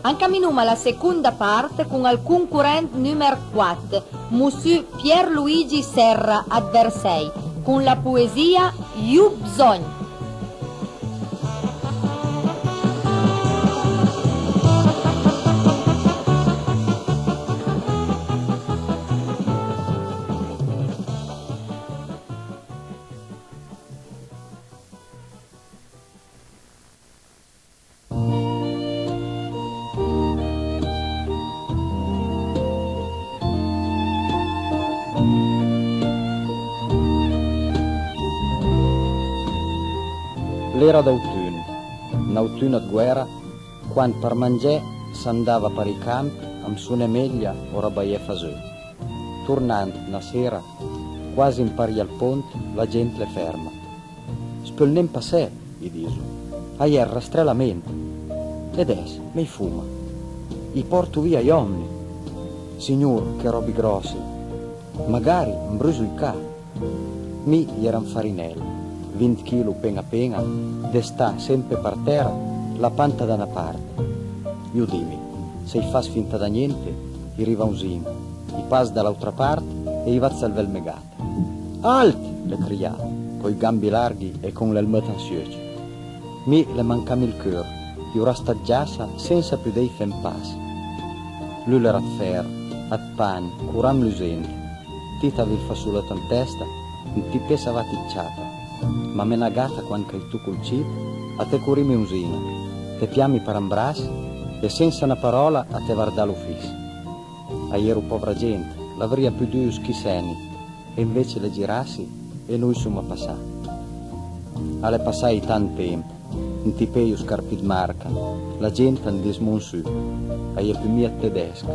Encaminiamo alla seconda parte con il concorrente numero 4, Monsieur Pierluigi Serra, ad Versailles, con la poesia Io bisogno. L'era d'autunno, un autunno di guerra, quando per mangiare s'andava per i campi, amb sua meglia o rabaia fasù. Tornando una sera, quasi in pari al ponte, la gente le ferma. Spelnem passè, gli diso, aia rastrellamento. Ed es, mi fuma. I porto via gli uomini. Signor, che robi grossi. Magari imbruso il ca. Mi gli eran farinello. 20 kg pena pena, destà sempre per terra, la panta da una parte. Io dimmi, se fas finta da niente, i riva un zino, i pas dall'altra parte e i vazza al vel megata. Alti, le criava, coi gambi larghi e con l'elmetta ansiosa. Mi le mancami il cœur, io rastaggiassa senza più dei fen pas. Lui l'era ad ferro, ad pan, curam lusente, tita vi il fasuletto in testa, in ti pesa vaticciata. Ma menagata quando che tu col cip, a te curimi usina, te piami per ambras e senza una parola a te guarda l'ufficio. Aiero povera gente, l'avria più di schiseni, e invece le girassi e noi siamo passati. Alle passai tanto tempo, in tipeio scarpi di marca, la gente in dismonsu, aie più mia tedesca,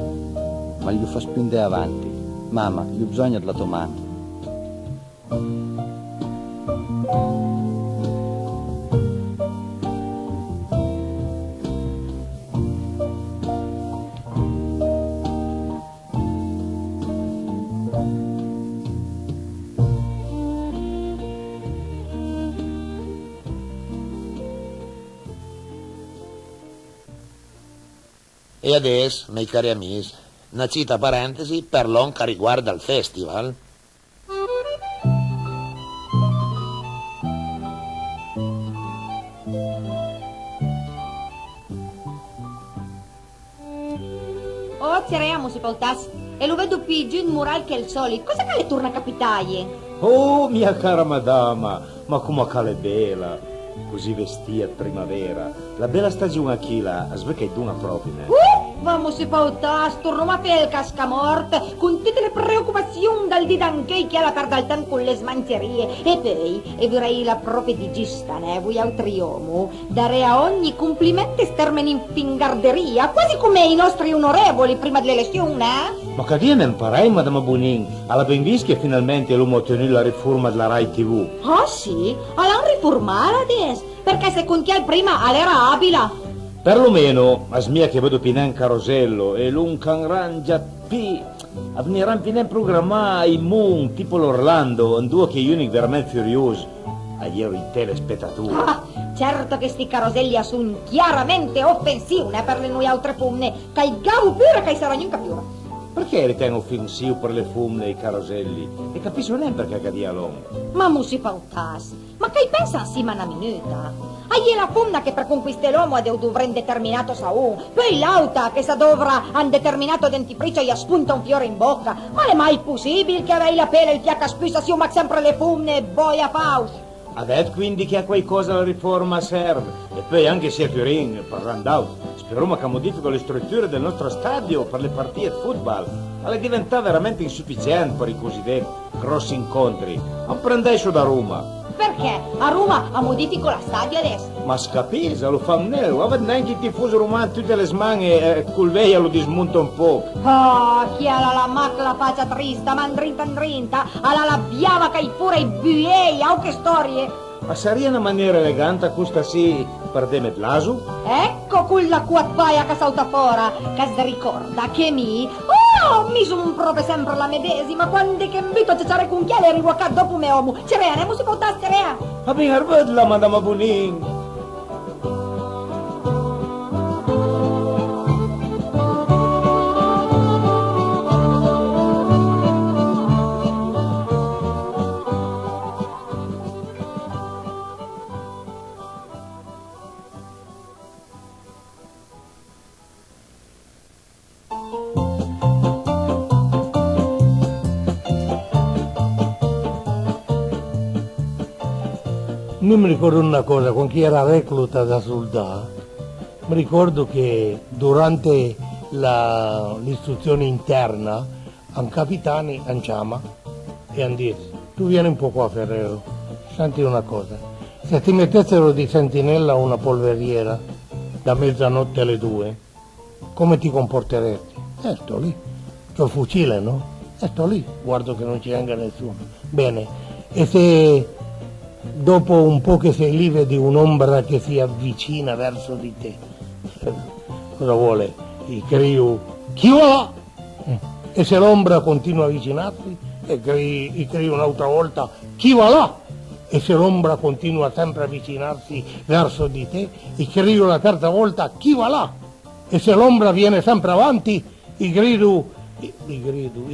ma gli fa spingere avanti, mamma, gli bisogna della tomata. E adesso, miei cari amici, una cita parentesi per l'on che riguarda il festival. Oh, tiriamo si poltas. E lo vedo più giù in mural che il solito. Cosa che le torna a capitare? Oh, mia cara madama, ma come che è bella! Così vestita primavera. La bella stagione qui là, svecca d'una proprio. Vamos si poltas, torniamo a per il cascamort, con tutte le preoccupazioni dal di d'anche che alla perda il tempo con le smancerie. E poi, e vorrei la propria di giusta, voi altri uomo, dare a ogni complimento stermeni in fingarderia, quasi come i nostri onorevoli prima dell'elezione, Ma che dia ne imparai, madama Bonin? Alla ben vis che finalmente l'uomo ha ottenuto la riforma della Rai TV. Ah sì? All'hanno riformata adesso? Perché se contiamo prima all'era abila. Perlomeno, a smia che vedo pinen carosello e l'un can rangia pi... avveniran pinen programma in moon, tipo l'Orlando, un duo che io veramente furioso. Ieri i telespettatori. Ah, certo che sti caroselli sono chiaramente offensivi per le noi altre femmine, che il gavo pure che sarà niente più. Perché ritengo offensivo per le femmine e i caroselli? E capisco neanche perché cadia l'uomo. Ma musi pautas, ma che pensa sì una minuta? Hai la femmina che per conquistare l'uomo dovrà un determinato saù, poi l'auta che sa dovrà un determinato dentifricio e spunta un fiore in bocca. Ma è mai possibile che avei la pelle e il fiacca spusa si ma sempre le femmine boia paus? Adesso quindi che a qualcosa la riforma serve. E poi anche se a Turin, parlando, speriamo che modifica le strutture del nostro stadio per le partite di football. Alle diventa veramente insufficiente per i cosiddetti grossi incontri. Non prendesco da Roma. Perché? A Roma ha modifico la stadio adesso. Ma scapisa, lo fa nero. Avete neanche i tifosi romani tutte le smane col veia lo dismonta un po'. Oh, chi ha la macla la faccia trista, ma andrinta, alla la biava che pure i buiei, che storie. Ma sarebbe una maniera elegante questa sì per demet l'asu? Ecco quella quattvaia che salta fora, che si ricorda che mi sono proprio sempre la medesima, quando che invito a cacciare con chiale arrivo a casa dopo me uomo. Cerea, ne si può tastere? Ma ben arvedla, madama Bonin. Io mi ricordo una cosa, con chi era recluta da soldato, mi ricordo che durante l'istruzione interna, un capitano chiama e hanno detto, tu vieni un po' qua Ferrero, senti una cosa, se ti mettessero di sentinella una polveriera da mezzanotte alle 2, come ti comporteresti? Sto lì, c'ho il fucile, no? Sto lì, guardo che non ci venga nessuno. Bene, e se dopo un po' che sei lì vedi un'ombra che si avvicina verso di te, cosa vuole? Il crio, chi va là? E se l'ombra continua a avvicinarsi, e crio un'altra volta, chi va là? E se l'ombra continua sempre a avvicinarsi verso di te, e crio la terza volta, chi va là? E se l'ombra viene sempre avanti,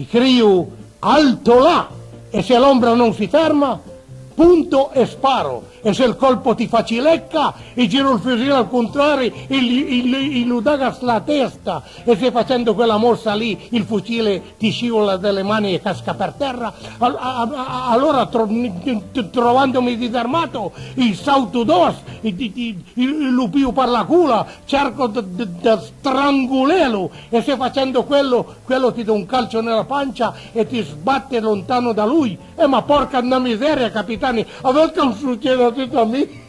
crio, alto là! E se l'ombra non si ferma, punto e sparo. E se il colpo ti facilecca, e giro il fucile al contrario e gli ludagas la testa. E se facendo quella mossa lì il fucile ti scivola dalle mani e casca per terra, allora trovandomi disarmato, il salto dos, il lupio per la culla, cerco di strangularlo. E se facendo quello ti do un calcio nella pancia e ti sbatte lontano da lui. Ma porca una miseria, capitani, a volte non succede tutto a me.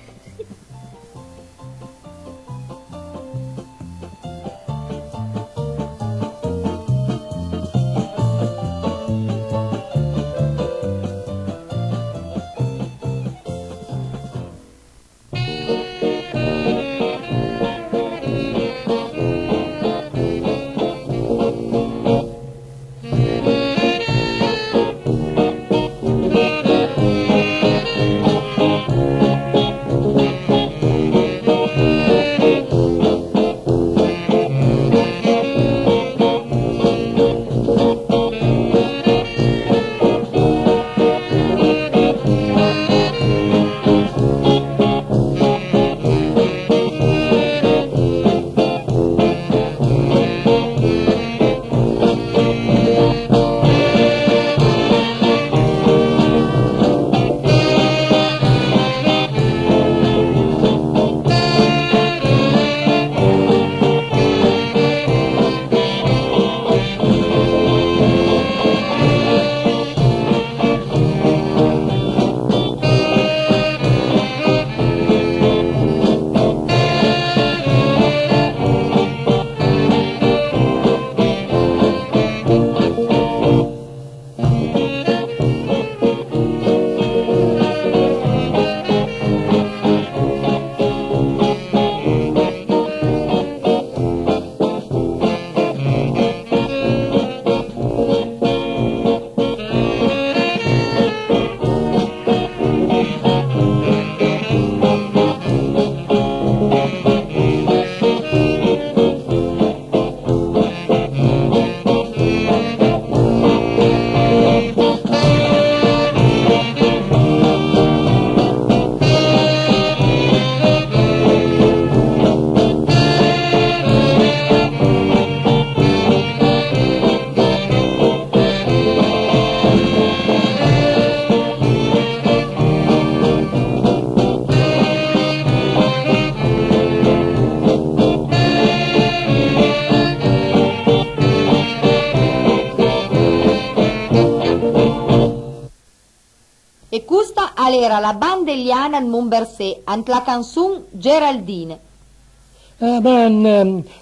E questa era la bandelliana in Montberset, ant la canzone Geraldine.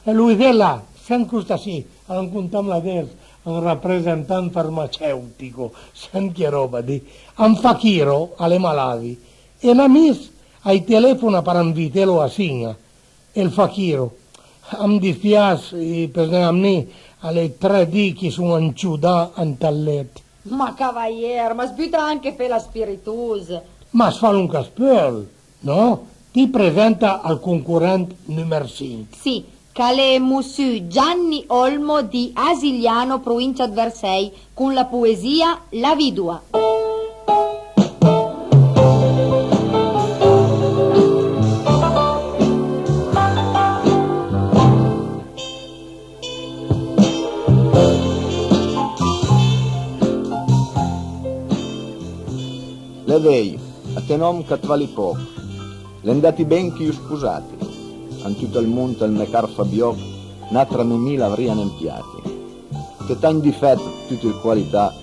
Luisella, sent questa sì, am contam la des, un rappresentant farmaceutico, sent che roba di, un fakiro alle malati, e un amis ai telefona per invitelo a Signa, e il fakiro, mi dispiace, per me, alle 3 di che sono anciuda in talletto. Ma cavaliere, ma sbuta anche per la spiritosa. Ma si fa un caspel, no? Ti presenta al concorrente numero 5. Sì, che Monsieur Gianni Olmo di Asigliano, provincia di Versailles, con la poesia La Vidua. Le vei, a nom che vali poco. L'andati ben chi scusati. An tutto il mondo il mecar Fabio, n'altra mimila avriano empiati. Che tan difetto tutte le qualità,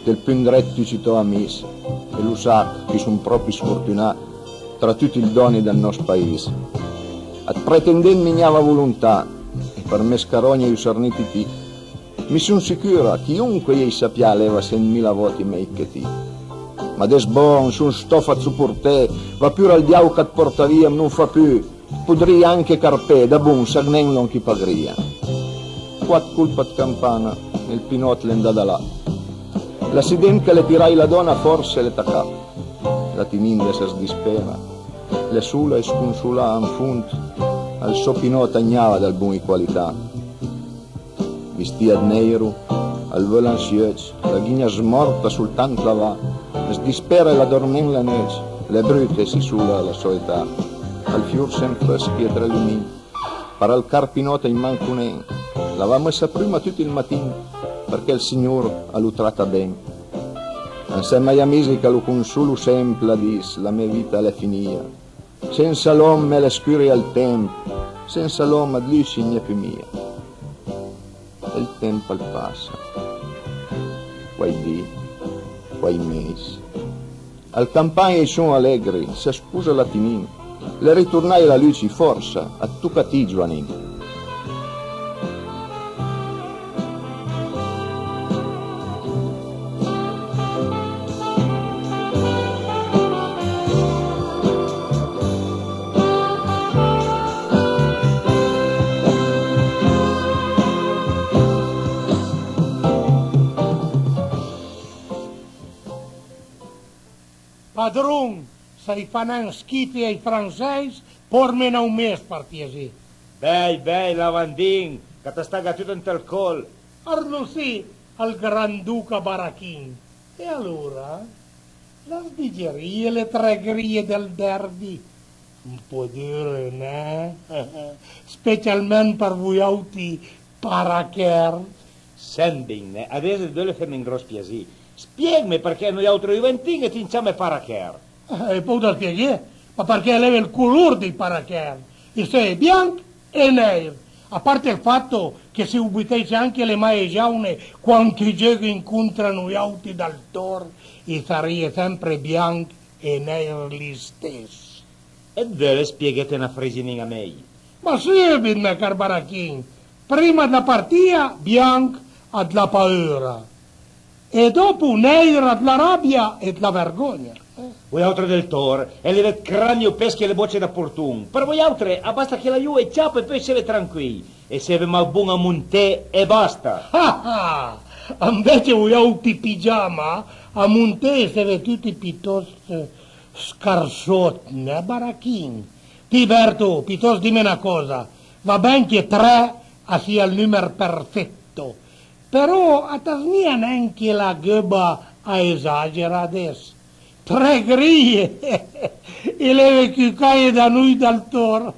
del più diretto ci to amis, e lo sa che sono proprio sfortunati tra tutti i doni del nostro paese. A pretendere mignava volontà, e per me scarogna e sarniti ti, mi sono sicura, chiunque gli sappia leva 100.000 voti meglio che ti. Ma des bon, sono stoffa su per te, va più al diavolo che ti porta via, non fa più, podrì anche carpè, da buon sagnen non chi pagria. Quattro colpa di campana, nel pinot l'endada là. L'accidente che le tirai la donna forse le tacca. La timinde si sdispera, le sula e sconsula in fondo, al suo pinot agnava dal buon qualità. Vestia di nero, al volo ansioso, la ghigna smorta soltanto la va, sdispera e la dormen la neige, le brute si sula alla sua età, al fior sempre schietra lumini, per al carpinota in mancunen, l'aveva messa prima tutto il mattino, perché il Signore l'ha tratta bene. Insieme agli amici che lo consolo sempre la dis, la mia vita è finita, senza l'uomo me le scuri al tempo, senza l'uomo di lui signa più mia. E il tempo al passa, quai dì, quai mesi. Al campagna sono allegri, si scusa la tinin, le ritornai alla luce forza, a tu cati giovanini. Padron, sei fanno schifi ai francesi, pormene un mese partisi. Bei, lavandin, che ti sta tutto in tel col. Arlo sì, al Granduca Barachin. E allora? Le sdiggerie, le tregherie del derby. Un po' dure, ne? Specialmente per voi auti paracher. Sending, adesso due le ferme in grosso piasì. Spiegami perché noi altri juventini ti inciamo a paracher. E poi da spiegare, ma perché leva il colore dei paracher. E se è bianco e nero. A parte il fatto che se ubitesse anche le maegiaune quando i giochi incontrano gli auti dal tor, e sarebbe sempre bianco e nero gli stessi. E dove spiegate una fresinina a me? Ma sì, mio caro Barachin, prima della partita bianco ad la paura. E dopo nera della rabbia e della vergogna. Voi altri del tor, e le ved cranio peschi e le bocce da portun. Per voi altri, basta che la iu e ciappa e poi siete tranquilli. E se vi mal buon a monte e basta. Invece voi auti pigiama, a monte siete tutti piuttosto scarsotti, né Barachin? Tiberto, piuttosto dimmi una cosa, va ben che 3 sia il numero perfetto. Però a Tasnia neanche la gobba a esagera adesso. 3 griglie e le chiucaie da noi dal toro.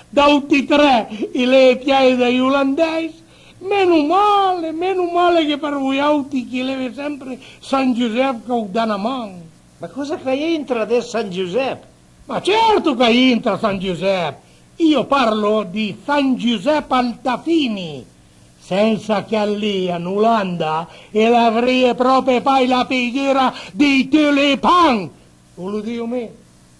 Da tutti 3 e le piaie dagli olandesi. Meno male che per voi auti che leve sempre San Giuseppe con Danaman. Ma cosa che entra adesso San Giuseppe? Ma certo che entra San Giuseppe. Io parlo di San Giuseppe Altafini. Senza che lì in Olanda e l'avrei proprio fai la preghiera dei tulipan. O lo dico me?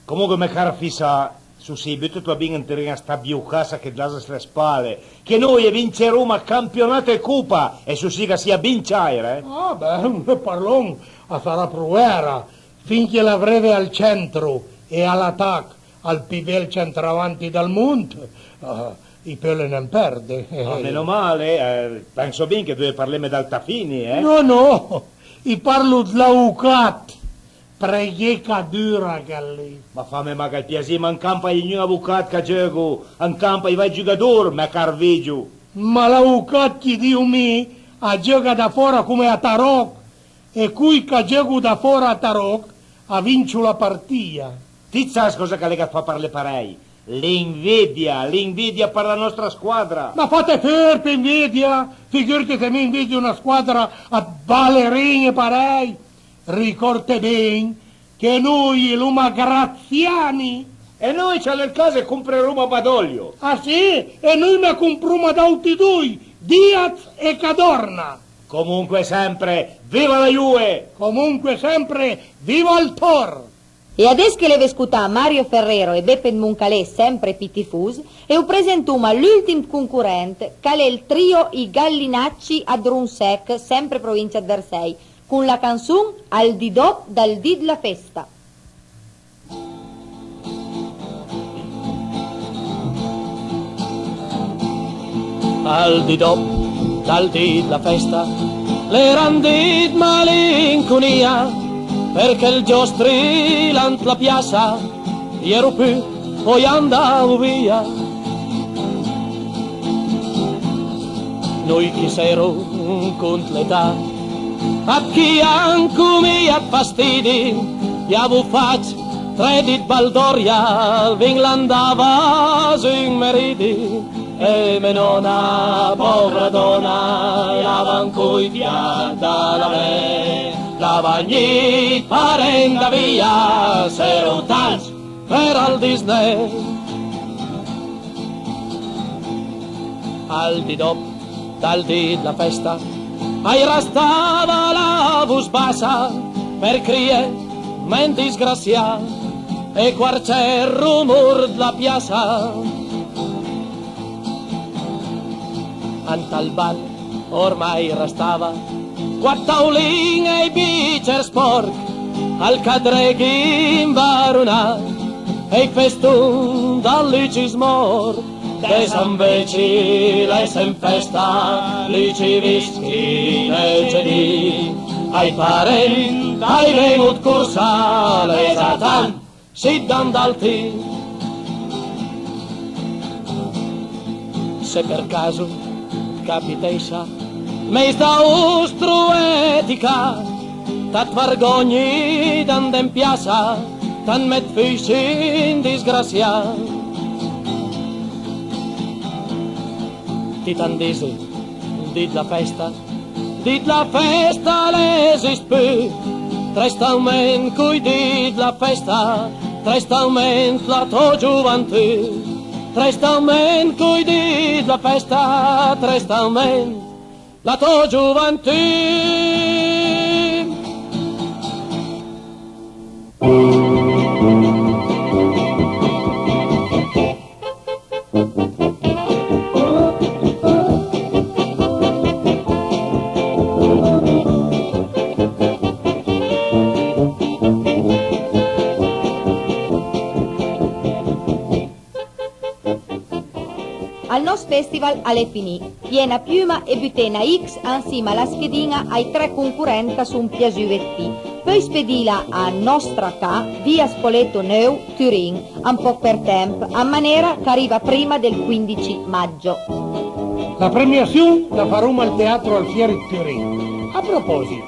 Comunque me caro fissa, su subito tu abbiamo in sta biucassa che dà sulle spalle, che noi vinceremo a campionato e cupa, e su siga sia vinciare, Ah beh, parlon, a sarà provera, finché l'avrete al centro e all'attacco, al più bel centravanti del mondo. I pelle non perde. Meno male, penso bene che dove parliamo d'Altafini, No, io parlo dell'Aucat, preghiera dura che lì. Ma fammi magari il piacere, ma in campo gli un avvocato che gioco, in campo i vai giocatori, ma carvigiu. Ma l'Aucat che Dio me, a gioca da fuori come a Tarok, e qui che gioco da fuori a Tarok, ha vinto la partita. Ti sai cosa che lega fa per le parei? L'invidia per la nostra squadra. Ma fate per invidia, figurati se mi invidia una squadra a ballerine parei. Ricordate bene che noi luma graziani. E noi c'è nel caso compreremo a Badoglio. Ah sì? E noi ne compriamo da tutti due, Diaz e Cadorna. Comunque sempre, viva la Juve! Comunque sempre, viva il Tor! E adesso che le vescutà Mario Ferrero e Beppe Muncalè sempre pittifus, e ho presentumo l'ultimo concorrente, che è il trio I Gallinacci a Drunsec, sempre provincia di Versailles, con la canzone Al di do dal dì la festa. Al di do dal dì la festa, l'eran dit malinconia, perché il giostrilant la piazza, ieri più, poi andavo via. Noi chi sero con l'età, a chi anche mi ha fastidi, gli avevo fatto 3 dit baldoria, vin l'andava in meridi. E me nonna, povera donna, lavan coi pianta la me, la bagnit parenda via, s'ero tals per al Disney. Al di dopo, dal dì la festa, ai rastava la bus bassa, per crie, men disgrazia, e quar c'è il rumor della piazza. Antal bal ormai restava quattaulin e i bicer sporc al cadreghi in baruna e i festun dall'icismor de San Vecile in festa lici vischi nel cedì ai parenti ai venut corsa le satan si dan dal tì. Se per caso capitessa, me sta ostruetica, tat vergogni d'and in piazza, tan met fici in disgrazia. Ti tan disi, dit la festa l'esist più, trestament cui dit la festa, trestament la to gioventù. Trestament cui dit la festa, trestament la tua gioventù. Al nostro festival alle finì, piena piuma e butena X insieme alla schedina ai 3 concorrenti su un piasuvetti. Poi spedila a Nostra Ca, via Spoleto Neu, Turin, un po' per tempo, a maniera che arriva prima del 15 maggio. La premiazione la faremo al Teatro Alfieri Turin. A proposito,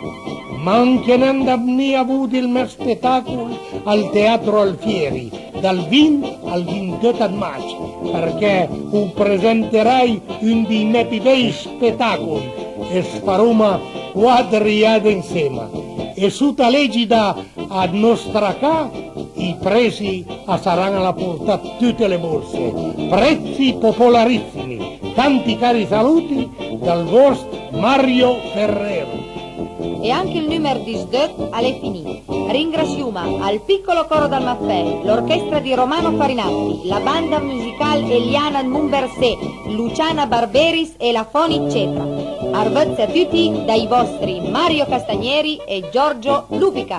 mantenendo avuto il mio spettacolo al Teatro Alfieri, dal 20 al 28 maggio, perché presenterai un dei miei più bei spettacoli e faremo quadriate insieme. E su legida a Nostra Ca i prezzi saranno alla portata tutte le borse, prezzi popolarissimi. Tanti cari saluti dal vostro Mario Ferrero. E anche il numero di Sdot alle finì. Ringraziamo al piccolo coro dal Maffè, l'orchestra di Romano Farinatti, la banda musicale Eliana Mumbersè, Luciana Barberis e la Foni Cetra. Arvezzi a tutti dai vostri Mario Castagneri e Giorgio Lupica.